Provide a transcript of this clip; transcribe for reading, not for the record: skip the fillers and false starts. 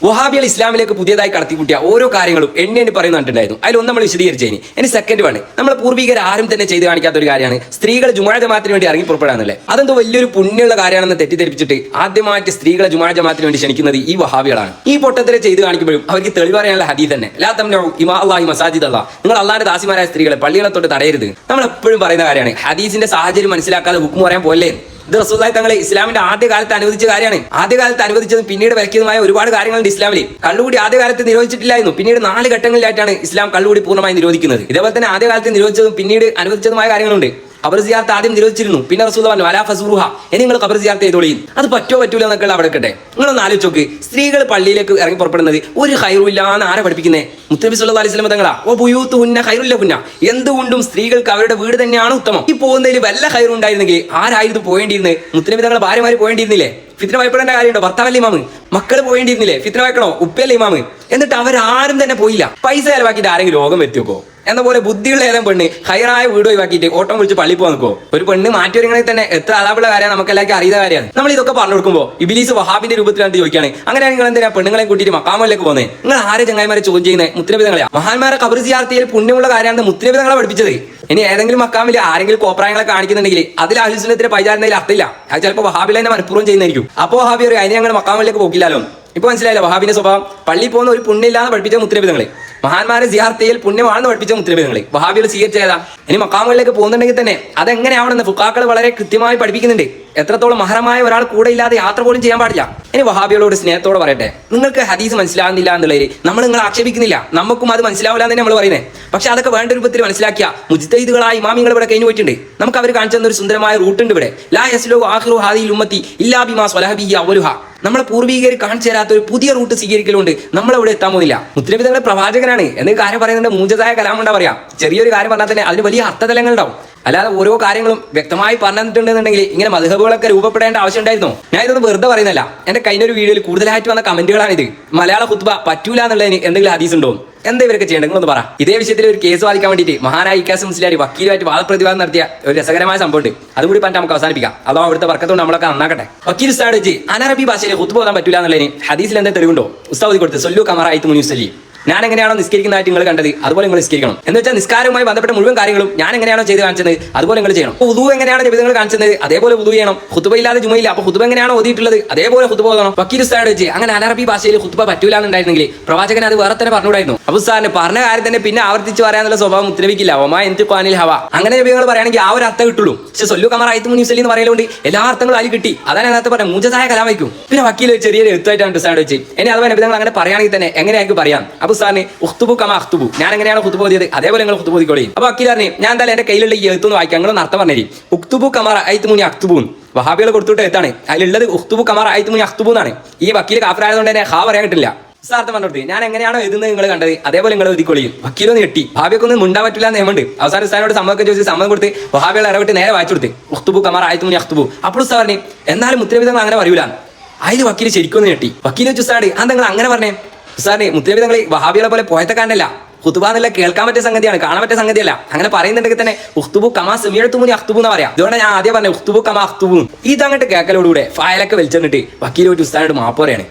വഹാബികൾ ഇസ്ലാമിലേക്ക് പുതിയതായി കടത്തിക്കൂട്ടിയ ഓരോ കാര്യങ്ങളും എണ്ണി പറയുന്നുണ്ടായിരുന്നു. അതിലൊന്നും നമ്മൾ വിശദീകരിച്ചതിന് ഇനി സെക്കൻഡ് ആണ്, നമ്മൾ പൂർവികർ ആരും തന്നെ ചെയ്ത് കാണിക്കാത്ത ഒരു കാര്യമാണ് സ്ത്രീകൾ ജുമാ ജമാഅത്തിന് വേണ്ടി ഇറങ്ങി പുറപ്പെടാന്നുള്ളത്. അതെന്തോ വലിയൊരു പുണ്യമുള്ള കാര്യമാണെന്ന് തെറ്റിദ്ധരിപ്പിച്ചിട്ട് ആദ്യമായിട്ട് സ്ത്രീകളെ ജുമാ ജമാഅത്തിന് വേണ്ടി ക്ഷണിക്കുന്നത് ഈ വഹാബികളാണ്. ഈ പൊട്ടത്തിലെ ചെയ്ത് കാണിക്കുമ്പോഴും അവർക്ക് തെളിവ് പറയാനുള്ള ഹദീസ് തന്നെ, ലാ തംനഉ ഇമാ അല്ലാഹി മസാജിദ് അല്ലാഹ്, നിങ്ങൾ അള്ളാഹുവിന്റെ ദാസിമാരായ സ്ത്രീകളെ പള്ളികളെ തൊട്ട് തടയരുത്. നമ്മൾ എപ്പോഴും പറയുന്ന കാര്യമാണ്. ഹദീസിന്റെ സാഹചര്യം മനസ്സിലാക്കാതെ ഹുക്ം പറയാൻ പോലെ. ഇത് റസൂലുള്ളാഹി തങ്ങളെ ഇസ്ലാമിന്റെ ആദ്യകാലത്ത് അനുവദിച്ച കാര്യമാണ്. ആദ്യകാലത്ത് അനുവദിച്ചതും പിന്നീട് വിലക്കിയതുമായ ഒരുപാട് കാര്യങ്ങളുണ്ട് ഇസ്ലാമിൽ. കള്ളുകൂടി ആദ്യകാലത്ത് നിരോധിച്ചിട്ടില്ലായിരുന്നു. പിന്നീട് 4 ഘട്ടങ്ങളിലായിട്ടാണ് ഇസ്ലാം കള്ളുകൂടി പൂർണ്ണമായി നിരോധിക്കുന്നത്. ഇതേപോലെ തന്നെ ആദ്യകാലത്ത് നിരോധിച്ചതും പിന്നീട് അനുവദിച്ചതുമായ കാര്യങ്ങളുണ്ട്. ഖബർ സിയാറത്ത് ആദ്യം നിരോധിച്ചിരുന്നു, പിന്നെ റസൂൽ പറഞ്ഞു അലാ ഫസൂറുഹ, ഇനി നിങ്ങൾ ഖബർ സിയാറത്ത് ചെയ്തോളീൻ. അത് പറ്റൂല എന്നൊക്കെ അവിടെ കേട്ടെ. നിങ്ങളൊന്ന് ആലോചിച്ച് നോക്ക്, സ്ത്രീകൾ പള്ളിയിലേക്ക് ഇറങ്ങി പുറപ്പെടുന്നത് ഒരു ഖൈറുമില്ലാന്ന് ആരെ പഠിപ്പിക്കുന്നത്? മുത്തനബി സല്ലല്ലാഹു അലൈഹി വസല്ലം തങ്ങളാ. ഓ ബുയൂത്തുഹുന്ന ഖൈറുൽ ലഹുന്ന, എന്തുകൊണ്ടും സ്ത്രീകൾക്ക് അവരുടെ വീട് തന്നെയാണ് ഉത്തമം. ഈ പോകുന്നതിൽ വല്ല ഖൈറും ഉണ്ടായിരുന്നെങ്കിൽ ആരായിരുന്നു പോയേണ്ടിയിരുന്നത്? മുത്തനബി തങ്ങളെ ഭാര്യമാര് പോയേണ്ടിയിരുന്നില്ലേ? ഫിത്ന ഭയപ്പെടേണ്ട കാര്യമുണ്ടോ? ഭർത്താവല്ലേ ഇമാമ്? മക്കള് പോയേണ്ടിയിരുന്നില്ലേ? ഫിത്ന ഭയക്കണോ? ഉപ്പയല്ലേ ഇമാമ്? എന്നിട്ട് അവരാരും തന്നെ പോയില്ല. പൈസ ചെലവാക്കിയിട്ട് ആരെങ്കിലും രോഗം വരുത്തിയോക്കോ? എന്ന പോലെ ബുദ്ധിയുള്ള ഏതെങ്കിലും പെണ്ണ് ഹൈറായ വീട് ഒഴിവാക്കിയിട്ട് ഓട്ടം വിളിച്ച് പള്ളി പോകാൻ നിൽക്കോ? ഒരു പെണ്ണ് മാറ്റി ഒരുങ്ങണമെങ്കിൽ തന്നെ എത്ര അതാപുള്ള കാര്യമാണ്, നമുക്ക് എല്ലാവർക്കും അറിയുന്ന കാര്യമാണ്. നമ്മൾ ഇതൊക്കെ പറഞ്ഞു കൊടുക്കുമ്പോൾ ഇബ്ലീസ് വഹാബിന്റെ രൂപത്തിലാണ് ചോദിക്കുകയാണ്, അങ്ങനെ നിങ്ങൾ എന്തിനാ പെണ്ണുങ്ങളെ കൂട്ടിയിട്ട് മക്കാമിലേക്ക് പോകുന്നത്? നിങ്ങൾ ആരെ ചങ്ങായിമാരെ ചോദ്യം ചെയ്യുന്നത്? മുത്തനബി തങ്ങളെയാ. മഹാന്മാരെ ഖബർ സിയാറത്തിൽ പുണ്യമുള്ള കാര്യമാണ് മുത്തനബി തങ്ങളെ പഠിപ്പിച്ചത്. ഇനി ഏതെങ്കിലും മക്കാമിൽ ആരെങ്കിലും കോപ്രായങ്ങളെ കാണിക്കുന്നുണ്ടെങ്കിൽ അതിൽ അഹ്ലു സുന്നത്തിനെ പൈചാരുന്നതിൽ അർത്ഥമില്ല. അത് ചിലപ്പോൾ വഹാബിൽ തന്നെ മനഃപൂർവ്വം ചെയ്യുന്നതായിരിക്കും. അപ്പോൾ വഹാബി ഒരു അതിനെ ഞങ്ങൾ മക്കാമിലേക്ക് പോകില്ലാലോ. ഇപ്പൊ മനസ്സിലായില്ല വഹാബിന്റെ സ്വഭാവം? പള്ളി പോകുന്ന ഒരു പുണ്യമില്ലാന്ന് പഠിപ്പിച്ച മുത്തനബി തങ്ങളെ, മഹാന്മാരെ സിയാറത്ത് ചെയ്യൽ പുണ്യമാണെന്ന് പഠിപ്പിച്ച മുത്തനബി തങ്ങളെ വഹാബികൾ സ്വീകരിച്ചേതാ. ഇനി മക്കാമുകളിലേക്ക് പോകുന്നുണ്ടെങ്കിൽ തന്നെ അതെങ്ങനെയാവണമെന്ന് ഫുഖാക്കൾ വളരെ കൃത്യമായി പഠിപ്പിക്കുന്നുണ്ട്. എത്രത്തോളം മഹറമായ ഒരാൾ കൂടെ ഇല്ലാതെ യാത്ര പോലും ചെയ്യാൻ പാടില്ല. ഇനി വഹാബികളോട് സ്നേഹത്തോടെ പറയട്ടെ, നിങ്ങൾക്ക് ഹദീസ് മനസ്സിലാകുന്നില്ല എന്നുള്ളതിൽ നമ്മൾ നിങ്ങളെ ആക്ഷേപിക്കുന്നില്ല. നമുക്കും അത് മനസ്സിലാവില്ല എന്ന് നമ്മൾ പറയുന്നത്. പക്ഷെ അതൊക്കെ വേണ്ട രൂപത്തിൽ മനസ്സിലാക്കിയ മുജ്തഹിദുകളായ ഇമാമിങ്ങൾ ഇവിടെ കഴിഞ്ഞു പോയിട്ടുണ്ട്. നമുക്ക് അവർ കാണിച്ചു തന്ന ഒരു സുന്ദരമായ റൂട്ടുണ്ട് ഇവിടെ. ലാ യസ്ലു ആഖിറു ഹാദിഹിൽ ഉമ്മത്തി ഇല്ലാ ബിമാ സ്വലഹ ബിഹി അവലുഹ. നമ്മളെ പൂർവികർ കാണിച്ചു തരാത്ത ഒരു പുതിയ റൂട്ട് സ്വീകരിക്കലുണ്ട് നമ്മളവിടെ എത്താൻ പോകുന്നില്ല. മുത്തനബി തങ്ങളുടെ പ്രവാചകനാണ് എന്നൊരു കാര്യം പറയുന്നുണ്ട്. മൂജസായ കലാമുണ്ടാ പറയാം. ചെറിയൊരു കാര്യം പറഞ്ഞാൽ തന്നെ അതിന് വലിയ അർത്ഥതലങ്ങൾ ഉണ്ടാവും. അല്ലാതെ ഓരോ കാര്യങ്ങളും വ്യക്തമായി പറഞ്ഞിട്ടുണ്ടെന്നുണ്ടെങ്കിൽ ഇങ്ങനെ മദ്ഹബുകളൊക്കെ രൂപപ്പെടേണ്ട ആവശ്യം ഉണ്ടായിരുന്നു. ഞാൻ ഇതൊന്നും വെറുതെ പറയുന്നില്ല. എന്റെ കഴിഞ്ഞൊരു വീഡിയോയിൽ കൂടുതലായിട്ട് വന്ന കമന്റുകളാണിത്. മലയാള ഖുത്ബ പറ്റൂല എന്നുള്ളതിന് എന്തെങ്കിലും ഹദീസ് ഉണ്ടോ? എന്താ ഇവരൊക്കെ ചെയ്യേണ്ടത്? നിങ്ങളൊന്ന് പറ. ഇതേ വിഷയത്തിൽ ഒരു കേസ് വാദിക്കാൻ വേണ്ടിയിട്ട് മഹാനായ ഇക്കാസ് മുസ്ലിയാർ വക്കീലുമായിട്ട് വാദപ്രതിവാദം നടത്തിയ ഒരു രസകരമായ സംഭവമുണ്ട്. അതുകൂടി പറഞ്ഞിട്ട് നമുക്ക് അവസാനിപ്പിക്കാം. അതോ അവിടുത്തെ വർക്കത്തോണ്ട് നമ്മളൊക്കെ നന്നാക്കട്ടെ. വക്കീൽ ഉസ്താദ് വെച്ച് അനറബി ഭാഷയിൽ ഖുത്ബ ഓതാൻ പറ്റൂല എന്നുള്ളതിന് ഹദീസിൽ എന്താ തെളിവുണ്ടോ? ഉസ്താദ് കൊടുത്ത് സൊല്ലു കമറ അയ്തു മുനിസല്ലി. ഞാൻ എങ്ങനെയാണോ നിസ്കരിക്കുന്നതായിട്ട് നിങ്ങൾ കണ്ടത് അതുപോലെ നിങ്ങൾ നിസ്കരിക്കണം. എന്ന് വെച്ചാൽ നിസ്കാരവുമായി ബന്ധപ്പെട്ട മുഴുവൻ കാര്യങ്ങളും ഞാൻ എങ്ങനെയാണോ ചെയ്ത് കാണിച്ചത് അതുപോലെ നിങ്ങൾ ചെയ്യണം. വുദു എങ്ങനെയാണോ നബിതങ്ങൾ കാണിച്ചത് അതേപോലെ വുദു ചെയ്യണം. ഖുത്ബ ഇല്ലാതെ ജുമയില്ല, അപ്പോൾ ഖുത്ബ എങ്ങനെയാണോ ഓതിയിട്ടുള്ളത് അതേപോലെ ഖുത്ബ ഓതണം. വക്കീൽ ഉസ്താദ് വെച്ച് അങ്ങനെ അനറബി ഭാഷയിൽ ഖുത്ബ പറ്റൂല എന്നുണ്ടായിരുന്നെങ്കിൽ പ്രവാചകൻ അത് വേറെ തന്നെ പറഞ്ഞുകൂടായിരുന്നു. അപ്പൊ ഉസ്താദിന് പറഞ്ഞ കാര്യം തന്നെ പിന്നെ ആവർത്തിച്ച് പറയാനുള്ള സ്വഭാവം മുത്തനബിക്കില്ല. ഒമാ എന്ത് ഖാനിൽ ഹവ, അങ്ങനെ നബികൾ പറയുകയാണെങ്കിൽ ആ ഒരു അർത്ഥം കിട്ടുള്ളൂ. പക്ഷെ സൊല്ലു കമറ അയ്തു മുനിസല്ലി എന്ന് പറയുന്നതുകൊണ്ട് എല്ലാ അർത്ഥങ്ങളും അതിൽ കിട്ടി. അതാണ് അതിനകത്ത് പറയാം മൂജസായ കലാം വയ്ക്കും. പിന്നെ വക്കീൽ ചെറിയൊരു എഴുത്തായിട്ടാണ് ഉസ്താദ് വെച്ച് ഇനി അഥവാ നബിതങ്ങൾ അങ്ങനെ പറയുകയാണെങ്കിൽ തന്നെ എങ്ങനെയായിരിക്കും പറയാം? അപ്പൊ ഉസ്താദിന് ഉഖ്തുബു കമാ അഖ്തുബു, ഞാൻ എങ്ങനെയാണ് ഖുത്ബ ഓതിയത് അതേപോലെ നിങ്ങൾ ഖുത്ബ ഓതിക്കോളി. അപ്പൊ വക്കീൽ പറഞ്ഞു ഞാൻ എന്തായാലും എന്റെ കയ്യിലുള്ള ഈ എഴുത്തൊന്ന് വായിക്കാം, നിങ്ങളൊന്ന് അർത്ഥം പറഞ്ഞു. ഉഖ്തുബു കമറ അയ്തു മുനി അഖ്തുബു വഹാബികൾ കൊടുത്തിട്ട് എത്താണ് അതിലുള്ളത്. ഉഖ്തുബു കമറ അയ്തു മുനി അഖ്തുബു എന്നാണ്. ഈ വക്കീൽ കാഫിറായതുകൊണ്ട് തന്നെ ഹാ പറയാൻ കിട്ടില്ല. സാർത്ഥം പറഞ്ഞോട്ട് ഞാൻ എങ്ങനെയാണോ എഴുതുന്നത് നിങ്ങൾ കണ്ടത് അതേപോലെ നിങ്ങൾ എഴുതിക്കൊള്ളിയും. വക്കീലൊന്ന് ഞെട്ടി. ഭാവിയൊക്കെ ഒന്നും മുണ്ടാൻ പറ്റില്ല എന്ന് നിയമമുണ്ട്. അവസാന ഉസ്താദിനോട് സമ്മതം ചോദിച്ച് സമ്മതം കൊടുത്ത് വഹാബികൾ ഇടപെട്ട് നേരെ വായിച്ചു കൊടുത്ത് ഉഖ്തുബു കമറ അയ്തു മുനി അഖ്തുബു. അപ്പോൾ ഉസ്താദ് പറഞ്ഞു എന്നാലും മുത്തനബി തങ്ങൾ അങ്ങനെ പറയൂല. അതിൽ വക്കീൽ ശരിക്കും ഞെട്ടി. വക്കീൽ വെച്ച് ഉസ്താദ് ആ നിങ്ങൾ അങ്ങനെ പറഞ്ഞേ? ഉസ്താദ് മുത്തനബി തങ്ങൾ വഹാബികളെ പോലെ പോയത്തക്കാരനല്ല. ഖുത്ബ എന്നുള്ള കേൾക്കാൻ പറ്റിയ സംഗതിയാണ്, കാണാൻ പറ്റിയ സംഗതിയല്ല. അങ്ങനെ പറയുന്നുണ്ടെങ്കിൽ തന്നെ ഉഖ്തുബു കമാ സമീഅതു മുനി അഖ്തുബു എന്ന് പറയാം. അതുകൊണ്ട് ഞാൻ ആദ്യം പറഞ്ഞു ഉഖ്തുബു കമാ അഖ്തുബു. ഇതങ്ങോട്ട് കേൾക്കലോടുകൂടെ ഫയലൊക്കെ വലിച്ചെന്നിട്ട് വക്കീൽ പോയിട്ട് ഉസ്താദിനോട് മാപ്പ് പറയാണ്.